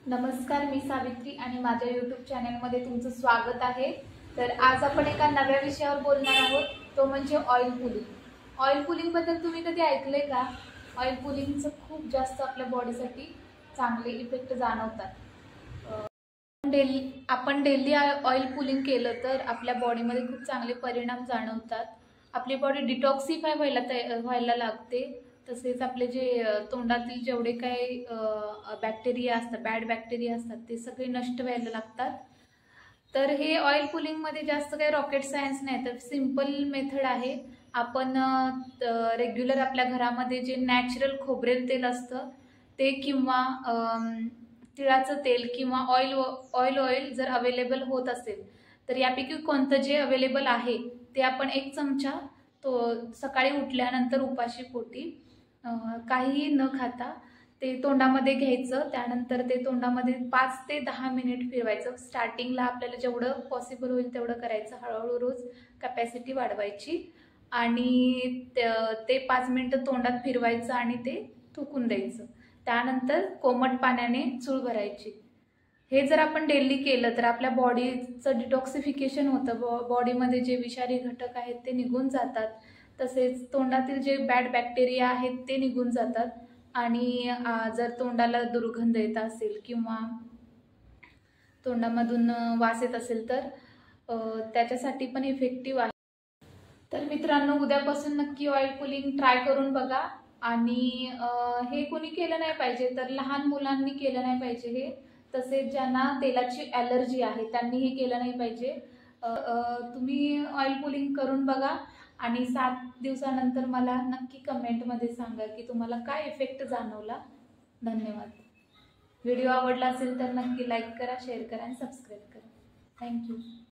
नमस्कार, मी सावित्री आणि माझ्या यूट्यूब चॅनलमध्ये तुमचं स्वागत आहे। तर आज आपण एका नव्या विषयावर बोलणार आहोत, तो म्हणजे ऑइल पुलिंग। ऑइल पुलिंगबद्दल तुम्ही कधी ऐकले का? ऑइल पुलिंगचं खूप जास्त आपल्या बॉडीसाठी चांगले इफेक्ट जाणवतात। आपण डेली ऑइल पुलिंग केलं तर आपल्या बॉडीमध्ये खूप चांगले परिणाम जाणवतात। आपली बॉडी डिटॉक्सिफाय व्हायला लागते। तसेच आपले जे तोंडातील जेवढे काही बॅक्टेरिया असतात, बॅड बॅक्टेरिया असतात, ते सगळे नष्ट व्हायला लागतात। तर हे ऑइल पुलिंगमध्ये जास्त काही रॉकेट सायन्स नाही, तर सिंपल मेथड आहे। आपण रेग्युलर आपल्या घरामध्ये जे नॅचरल खोबरेल तेल असतं ते किंवा तिळाचं तेल किंवा ऑइल जर अवेलेबल होत असेल तर यापैकी कोणतं जे अवेलेबल आहे ते आपण 1 चमचा तो सकाळी उठल्यानंतर उपाशी पोटी काहीही न खाता ते तोंडामध्ये घ्यायचं। त्यानंतर ते तोंडामध्ये 5 ते 10 मिनिट फिरवायचं। स्टार्टिंगला आपल्याला जेवढं पॉसिबल होईल तेवढं करायचं, हळूहळू रोज कॅपॅसिटी वाढवायची आणि ते 5 मिनिटं तोंडात फिरवायचं आणि ते थुकून द्यायचं। त्यानंतर कोमट पाण्याने चूळ भरायची। हे जर आपण डेली केलं तर आपल्या बॉडीचं डिटॉक्सिफिकेशन होतं, बॉडीमध्ये जे विषारी घटक आहेत ते निघून जातात। तसेच तोंडातील जे बॅड बॅक्टेरिया आहेत ते निघून जातात आणि जर तोंडाला दुर्गंध येत असेल किंवा तोंडामधून वास येत असेल तर त्याच्यासाठी पण इफेक्टिव्ह आहे। तर मित्रांनो, उद्यापासून नक्की ऑइल पुलिंग ट्राय करून बघा आणि हे कोणी केलं नाही पाहिजे, तर लहान मुलांनी केलं नाही पाहिजे हे। तसेच ज्यांना तेलाची ॲलर्जी आहे त्यांनी हे केलं नाही पाहिजे। तुम्ही ऑइल पुलिंग करून बघा आणि 7 दिवसानंतर मला नक्की कमेंटमध्ये सांगा की तुम्हाला काय इफेक्ट जाणवला। धन्यवाद। व्हिडिओ आवडला असेल तर नक्की लाईक करा, शेअर करा आणि सबस्क्राईब करा। थँक्यू।